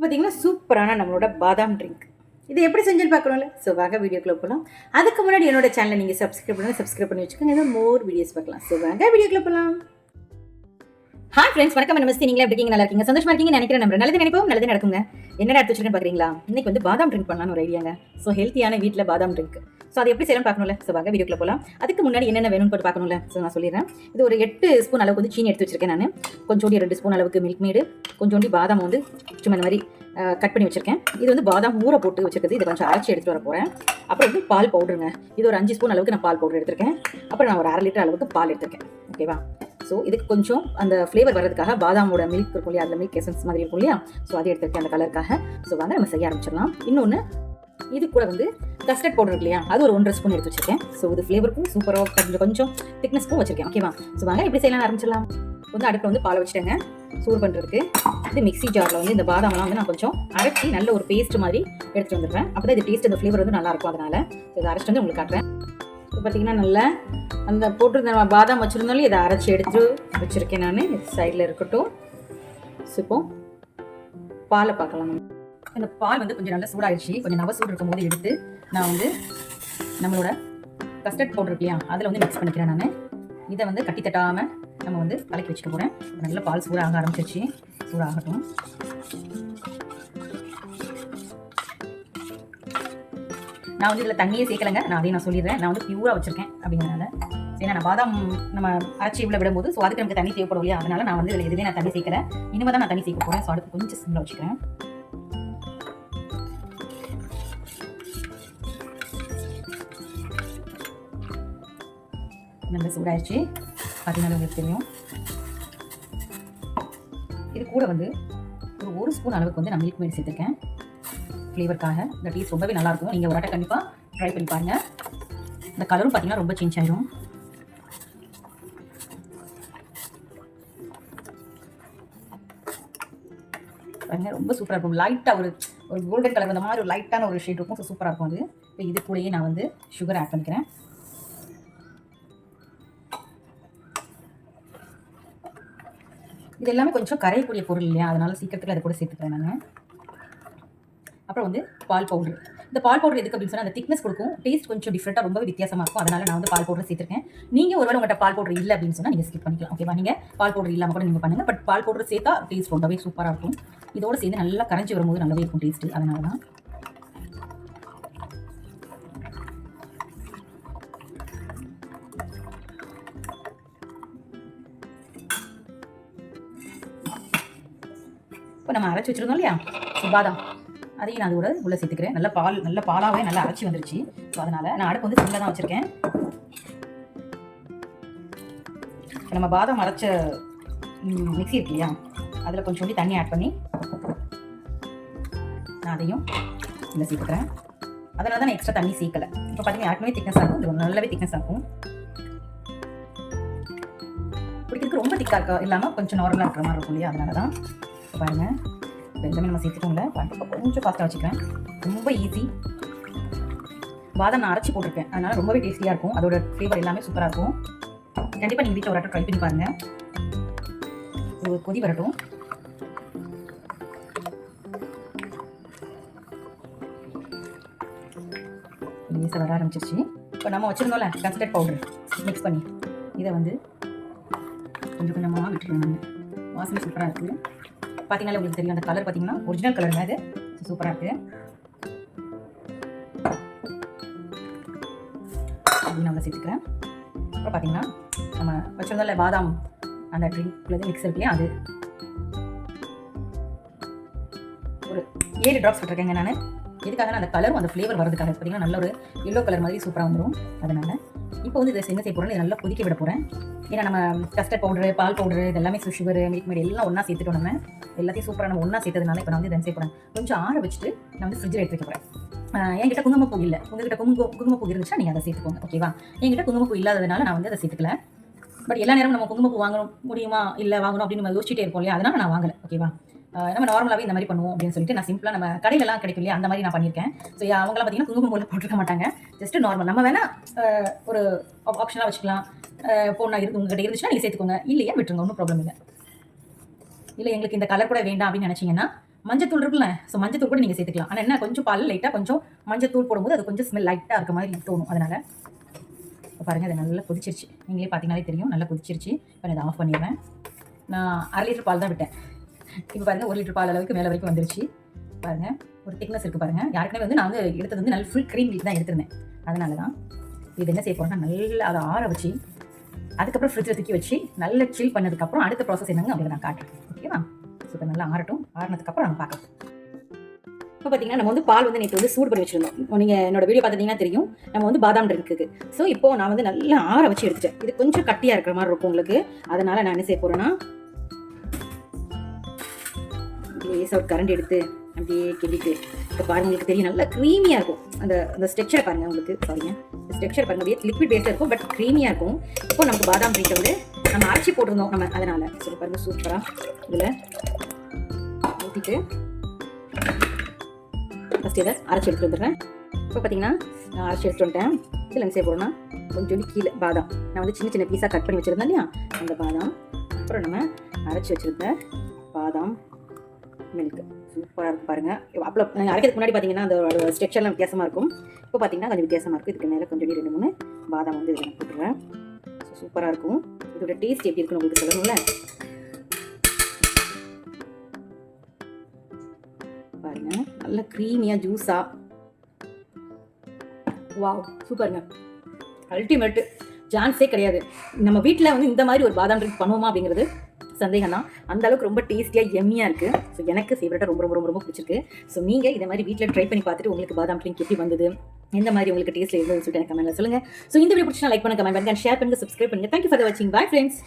பார்த்தீங்கன்னா சூப்பரான நம்மளோட பாதாம் ட்ரிங்க். இது எப்படி செஞ்சுன்னு பார்க்கணும்ல. ஸோ வாங்க வீடியோக்குள்ளே போகலாம். அதுக்கு முன்னாடி என்னோட சேனலை நீங்கள் சப்ஸ்கிரைப் பண்ணி வச்சுக்கோங்க. ஏதோ மோர் வீடியோஸ் பார்க்கலாம். ஸோ வாங்க வீடியோக்குள்ளே போகலாம். ஹாய் ஃப்ரெண்ட்ஸ், வணக்கம். நமஸ்தே. நீங்களே எப்படி இருக்கீங்க? நல்லா இருக்கீங்க, சந்தோஷமா இருக்கீங்கன்னு நினைக்கிறேன். நம்ம நல்லது நினைப்போம், நல்லது நடக்குங்க. என்னடா எடுத்து வச்சுருக்கேன் பார்க்குறீங்களா? இன்னைக்கு வந்து பாதாம் ட்ரிங்க் பண்ணலான்னு ஒரு ஐடியாங்க. ஸோ ஹெல்த்தியான வீட்டில் பாதாம் ட்ரிங்க். ஸோ அது எப்படி செய்யணும்னு பார்க்கணும்ல. ஸோ வாங்க வீடியோக்குள்ளே போகலாம். அதுக்கு முன்னாடி என்னென்ன வேணும்னு போட்டு பார்க்கணும்ல. ஸோ நான் சொல்லிடுறேன். இது ஒரு 8 ஸ்பூன் அளவுக்கு வந்து சீனி எடுத்து வச்சிருக்கேன் நான். கொஞ்சோண்டி 2 ஸ்பூன் அளவுக்கு மில்க் மேடு, கொஞ்சோண்டி பாதாம் வந்து சும்மா இந்த மாதிரி கட் பண்ணி வச்சிருக்கேன். இது வந்து பாதாம் ஊற போட்டு வச்சிருக்குது. இதை கொஞ்சம் அரைச்சி எடுத்துட்டு வர போகிறேன். அப்புறம் வந்து பால் பவுடருங்க. இது ஒரு 5 ஸ்பூன் அளவுக்கு நான் பால் பவுடர் எடுத்திருக்கேன். அப்புறம் நான் ஒரு 1/2 லிட்டர் அளவுக்கு பால் எடுத்திருக்கேன். ஓகேவா? ஸோ இதுக்கு கொஞ்சம் அந்த ஃப்ளேவர் வர்றதுக்காக பாதாமோட மில்க் இருக்கும் இல்லையா, அதில் மில்க் எசன்ஸ் மாதிரி இருக்கும் இல்லையா, ஸோ அதை எடுத்துருக்கேன் அந்த கலருக்காக. ஸோ வாங்க நம்ம செய்ய ஆரம்பிச்சிடலாம். இன்னொன்று, இது கூட வந்து கஸ்டர்ட் பவுடர் இருக்கு இல்லையா, அது ஒரு 1.5 ஸ்பூன் எடுத்து வச்சிருக்கேன். ஸோ இது ஃப்ளேவருக்கும் சூப்பராக கொஞ்சம் திக்னஸ்க்கும் வச்சிருக்கேன். ஓகேவா? ஸோ வாங்க எப்படி செய்யலாம் ஆரம்பிச்சிடலாம். வந்து அடுப்பில் வந்து பால் வச்சுட்டேங்க சூடு பண்ணுறதுக்கு. இது மிக்ஸி ஜாரில் வந்து இந்த பாதாம்லாம் வந்து நான் கொஞ்சம் அரைச்சி நல்ல ஒரு பேஸ்ட் மாதிரி எடுத்துகிட்டு வந்துடுறேன். அப்போ தான் இது டேஸ்ட், இந்த ஃப்ளேவர் வந்து நல்லாயிருக்கும். அதனால் இதை அரைச்சிட்டு வந்து உங்களுக்கு காட்டுறேன். இப்போ பார்த்தீங்கன்னா நல்லா அந்த போட்டு பாதாம் வச்சுருந்தாலும் இதை அரைச்சி எடுத்து வச்சுருக்கேன் நான். சைடில் இருக்கட்டும். ஸோ இப்போ பாலை பார்க்கலாம். இந்த பால் வந்து கொஞ்சம் நல்லா சூடாகிடுச்சு. கொஞ்சம் நவ சூடு இருக்கும் போது எடுத்து நான் வந்து நம்மளோட கஸ்டர்ட் பவுடர் இருக்கு இல்லையா, அதில் வந்து மிக்ஸ் பண்ணிக்கிறேன் நான். இதை வந்து கட்டி தட்டாமல் நம்ம வந்து கலக்கி வச்சுக்க போகிறேன். நல்லா பால் சூடாக ஆரம்பிச்சிருச்சு. சூடாகட்டும். நான் வந்து இதில் தண்ணியே சேர்க்கலைங்க. நான் அதையும் சொல்லிடுறேன். நான் வந்து பியூராக வச்சுருக்கேன் அப்படிங்கிறனால. ஏன்னா நான் பாதாம் நம்ம அரைச்சி இவ்வளோ விடும்போது ஸோ அதுக்கு நமக்கு தண்ணி தேவைப்படும் இல்லையா, அதனால நான் வந்து இதில் எதுவுமே நான் தண்ணி சேர்க்கல. இனிமேல் தான் நான் தண்ணி சேர்க்க போகிறேன். ஸோ அடுத்து கொஞ்சம் சிம்மில் வச்சுக்கிறேன். நல்லா சூடாயிடுச்சு. பார்த்தீங்கன்னா உங்களுக்கு தெரியும். இது கூட வந்து ஒரு ஸ்பூன் அளவுக்கு வந்து நான் மில்க் மேட் சேர்த்துருக்கேன் ஃப்ளேவருக்காக. இந்த டேஸ்ட் ரொம்பவே நல்லாயிருக்கும். நீங்கள் ஒரு ஆட்டை கண்டிப்பாக ட்ரை பண்ணி பாருங்கள். இந்த கலரும் பார்த்தீங்கன்னா ரொம்ப சேஞ்ச் ஆயிடும். பாருங்கள், ரொம்ப சூப்பராக இருக்கும். லைட்டாக ஒரு கோல்டன் கலர் அந்த மாதிரி ஒரு லைட்டான ஒரு ஷேட் இருக்கும். ஸோ சூப்பராக இருக்கும் அது. இப்போ இது கூடயே நான் வந்து சுகர் ஆட் பண்ணிக்கிறேன். இது எல்லாமே கொஞ்சம் கரையக்கூடிய பொருள் இல்லையா, அதனால சீக்கிரத்தில் அதை கூட சேர்த்துக்கிறேன் நான். அப்புறம் வந்து பால் பவுடர். இந்த பால் பவுடர் எதுக்கு அப்படின்னு சொன்னால் அந்த திக்னஸ் கொடுக்கும். டேஸ்ட் கொஞ்சம் டிஃப்ரெண்ட்டாக ரொம்பவே வித்தியாசமாக இருக்கும். அதனால் நான் வந்து பால் பவுடர் சேர்த்துருக்கேன். நீங்கள் ஒருவேளை உங்கள்கிட்ட பால் பவுடர் இல்லை அப்படின்னு சொன்னால் நீங்கள் ஸ்கிப் பண்ணிக்கலாம். ஓகேவா? நீங்கள் பால் பவுடர் இல்லாமல் கூட நீங்கள் பண்ணுங்கள். பட் பால் பவுடர் சேர்த்தா டேஸ்ட் ரொம்பவே சூப்பராக இருக்கும். இதோடு சேர்ந்து நல்லா கரைஞ்சி வரும்போது நல்லாவே இருக்கும் டேஸ்ட்டு. அதனால தான் இப்போ நம்ம அரைச்சி வச்சுருந்தோம் இல்லையா பாதாம், அதையும் நான் அதோட உள்ளே சேர்த்துக்கிறேன். நல்ல பாலாகவே நல்லா அரைச்சி வந்துருச்சு. ஸோ அதனால் நான் அடுப்பு வந்து சிம்மில் தான் வச்சுருக்கேன். நம்ம பாதாம் அரைச்ச மிக்ஸி இருக்கு இல்லையா, அதில் கொஞ்சம் தண்ணி ஆட் பண்ணி நான் அதையும் இதில் சேர்த்துக்கிறேன். அதனால தான் நான் எக்ஸ்ட்ரா தண்ணி சேர்க்கலை. இப்போ பார்த்தீங்கன்னா ஏற்கனவே திக்னஸ் ஆகும். இது நல்லாவே திக்னஸ் ஆகும். பிடிக்கிறதுக்கு ரொம்ப திக்காக இருக்கா இல்லாமல் கொஞ்சம் நார்மலாக இருக்கிற மாதிரி இருக்கும் இல்லையா, அதனால தான். பாருங்கள், எல்லாமே நம்ம சேர்த்துக்கோங்கள. கொஞ்சம் ஃபாஸ்ட்டாக வச்சுக்கிறேன். ரொம்ப ஈஸி. பாதாம் நான் அரைச்சி போட்டிருக்கேன், அதனால் ரொம்பவே டேஸ்டியாக இருக்கும். அதோட ஃப்ளேவர் எல்லாமே சூப்பராக இருக்கும். கண்டிப்பாக நீங்கள் வீட்டில் ஒரு ஆட்டை ட்ரை பண்ணி பாருங்கள். ஒரு கொதி வரட்டும். ஈஸியாக வர ஆரம்பிச்சிருச்சு. இப்போ நம்ம வச்சுருந்தோம்ல கஸ்டர்ட் பவுடர் மிக்ஸ் பண்ணி, இதை வந்து கொஞ்சம் கொஞ்சமாக விட்டுருவேன் நான். வாசனை சூப்பராக இருக்குது. பார்த்தீங்கன்னா உங்களுக்கு தெரியும், அந்த கலர் பார்த்தீங்கன்னா ஒரிஜினல் கலருங்க. அது சூப்பராக இருக்குது. அப்படின்னு நம்ம சேர்த்துக்கிறேன். அப்புறம் பார்த்தீங்கன்னா நம்ம வச்சுருந்தோம்ல பாதாம் அந்த ட்ரிங்க்லேருந்து மிக்ஸ் இருக்கு இல்லையா, அது ஒரு 7 ட்ராப்ஸ் விட்டுருக்கேங்க நான். எதுக்காக அந்த கலரும் அந்த ஃப்ளேவர் வரதுக்காக. பார்த்தீங்கன்னா நல்ல ஒரு எல்லோ கலர் மாதிரி சூப்பராக வந்துடும். அதனால் இப்போ வந்து இதை என்ன செய்ய போகிறேன், இதை நல்லா கொதிக்க விட போகிறேன். ஏன்னா நம்ம கஸ்டர்ட் பவுடரு, பால் பவுடரு, இது எல்லாமே சுகர், மில்க் மேட் எல்லாம் ஒன்றா சேர்த்துட்டோம். நம்ம எல்லாத்தையும் சூப்பராக நம்ம ஒன்றா சேர்த்ததுனால இப்போ நான் வந்து இதை செய்ய போகிறேன். கொஞ்சம் ஆற வச்சுட்டு நான் வந்து ஃப்ரிட்ஜில் எடுத்து வைக்க போகிறேன். என்கிட்ட குங்குமப்பூ இல்லை. உங்ககிட்ட குங்குமப்பூ இருந்துச்சுன்னா நீங்கள் அதை சேர்த்துக்கோங்க. ஓகேவா? என்கிட்ட குங்குமப்பூ இல்லாததுனால நான் வந்து அதை சேர்த்துக்கல. பட் எல்லா நேரமும் நம்ம குங்குமப்பூ வாங்கணும் முடியுமா, இல்லை வாங்கணும் அப்படின்னு நம்ம யோசிச்சுட்டே இருப்போம் இல்லையா, அதனால் நான் வாங்கலை. ஓகேவா? நம்ம நார்மலாகவே இந்த மாதிரி பண்ணுவோம் அப்படின்னு சொல்லிட்டு நான் சிம்பிளாக நம்ம கடையிலலாம் கிடைக்கும் இல்லையா, அந்த மாதிரி நான் பண்ணியிருக்கேன். ஸோ அவங்களாம் பார்த்தீங்கன்னா குங்குமப்பூவில் போட்டிருக்க மாட்டாங்க. Just normal. நம்ம வேணால் ஒரு ஆப்ஷனாக வச்சுக்கலாம். பொண்ணாக உங்ககிட்ட இருந்துச்சுன்னா நீங்கள் சேர்த்துக்கோங்க, இல்லையா விட்டுருங்க, ஒன்றும் ப்ராப்ளம் இல்லை. இல்லை எங்களுக்கு இந்த கலர் கூட வேண்டாம் அப்படின்னு நினச்சிங்கன்னா மஞ்சத்தூள் இருக்குல்ல, ஸோ மஞ்சத்தூள் கூட நீங்கள் சேர்த்துக்கலாம். ஆனால் என்ன கொஞ்சம் பால் லைட்டாக கொஞ்சம் மஞ்சத்தூள் போடும்போது அது கொஞ்சம் ஸ்மெல் லைட்டாக இருக்க மாதிரி எனக்கு தோணும். அதனால் இப்போ பாருங்கள், அது நல்லா கொதிச்சிருச்சு. நீங்களே பார்த்தீங்கனாலே தெரியும், நல்லா கொதிச்சிருச்சு. இப்போ நான் இதை ஆஃப் பண்ணிடுவேன். நான் 1/2 லிட்டர் பால் தான் விட்டேன். இப்போ பாருங்கள் 1 லிட்டர் பால் அளவுக்கு மேலே வரைக்கும் வந்துருச்சு. பாருங்கள் ஒரு திக்னஸ் இருக்குது பாருங்கள். யாருக்குமே வந்து நான் வந்து எடுத்தது வந்து நல்ல ஃபுல் க்ரீம் மில்க் தான் எடுத்திருந்தேன். அதனால தான் இது என்ன செய்ய போகிறோம்னா, நல்லா அதை ஆற வச்சு அதுக்கப்புறம் ஃப்ரிட்ஜில் தூக்கி வச்சு நல்லா சில் பண்ணதுக்கப்புறம் அடுத்த ப்ராசஸ் என்னங்க அப்படின்னு நான் காட்டுறேன். ஓகேவா? ஸோ இப்போ நல்லா ஆறட்டும். ஆறினதுக்கப்புறம் நம்ம பார்க்கலாம். இப்போ பார்த்தீங்கன்னா நம்ம வந்து பால் வந்து நேற்று வந்து சூடு பண்ணி வச்சுருந்தோம். நீங்கள் என்னோட வீடியோ பார்த்துட்டீங்கன்னா தெரியும். நம்ம வந்து பாதாம் ட்ரிங்க்குக்கு. ஸோ இப்போ நான் வந்து நல்லா ஆற வச்சு எடுத்துட்டேன். இது கொஞ்சம் கட்டியாக இருக்கிற மாதிரி இருக்கும் உங்களுக்கு. அதனால் நான் என்ன செய்ய போகிறேன்னா, லேசாக ஒரு கரண்ட் எடுத்து அப்படியே கிண்டிட்டு இப்போ பாருங்க, உங்களுக்கு தெரியும் நல்லா க்ரீமியாக இருக்கும். அந்த ஸ்ட்ரக்சரை பாருங்கள், உங்களுக்கு சாரிங்க, ஸ்ட்ரக்சர் பாருங்கள் அப்படியே லிக்விட் பேஸாக இருக்கும், பட் க்ரீமியாக இருக்கும். இப்போ நமக்கு பாதாம் ட்ரிங்க்கை வந்து நம்ம அரைச்சி போட்டிருந்தோம் நம்ம, அதனால் சரி பாருங்கள் சூப்பராக இதில் ஊற்றிட்டு ஃபஸ்ட் இதை அரைச்சி எடுத்துகிட்டு வந்துடுறேன். இப்போ பார்த்தீங்கன்னா நான் அரைச்சி எடுத்துட்டு வந்துட்டேன். இதில் என்ன செய்ய போகிறோன்னா, கொஞ்சோண்டு கீழே பாதாம் நான் வந்து சின்ன சின்ன பீஸாக கட் பண்ணி வச்சுருந்தேன் இல்லையா, அந்த பாதாம், அப்புறம் நம்ம அரைச்சி வச்சுருந்த பாதாம் மில்க் சூப்பராக இருக்கும் பாருங்கள். அப்போ அரைக்கிறதுக்கு முன்னாடி பார்த்தீங்கன்னா அந்த ஸ்ட்ரக்சர்லாம் வித்தியாசமாக இருக்கும். இப்போ பார்த்தீங்கன்னா கொஞ்சம் வித்தியாசமாக இருக்குது. இதுக்கு மேலே கொஞ்சம் 2-3 பாதாம் வந்து இதில் போட்டுருவேன். சூப்பராக இருக்கும். இதோட டேஸ்ட் எப்படி இருக்குன்னு உங்களுக்கு சொல்லணும்ல. பாருங்க நல்ல க்ரீமியாக ஜூஸாக, வாவ் சூப்பருங்க, அல்டிமேட்டு, சான்ஸே கிடையாது. நம்ம வீட்டில் வந்து இந்த மாதிரி ஒரு பாதாம் ட்ரிங்க் பண்ணுவோமா அப்படிங்கிறது சந்தேகம் தான். அந்த அளவுக்கு ரொம்ப டேஸ்டியாக எம்மியாக இருக்குது. ஸோ எனக்கு ஃபேவரட்டாக ரொம்ப ரொம்ப ரொம்ப ரொம்ப பிடிச்சிருக்கு. ஸோ நீங்கள் இதை மாதிரி வீட்டில் ட்ரை பண்ணி பார்த்துட்டு உங்களுக்கு பாதாம் ட்ரிங்க் எப்படி வந்தது, எந்த மாதிரி உங்களுக்கு டேஸ்ட்டில் இருந்ததுன்னு சொல்லிட்டு எனக்கு கமெண்ட்டில் சொல்லுங்கள். ஸோ இந்த வீடியோ பிடிச்சா லைக் பண்ணுங்க, கமெண்ட் பண்ணுங்க, ஷேர் பண்ணுங்க, சப்ஸ்கிரைப் பண்ணுங்க. தேங்க்யூ ஃபார் வாட்சிங். Bye friends.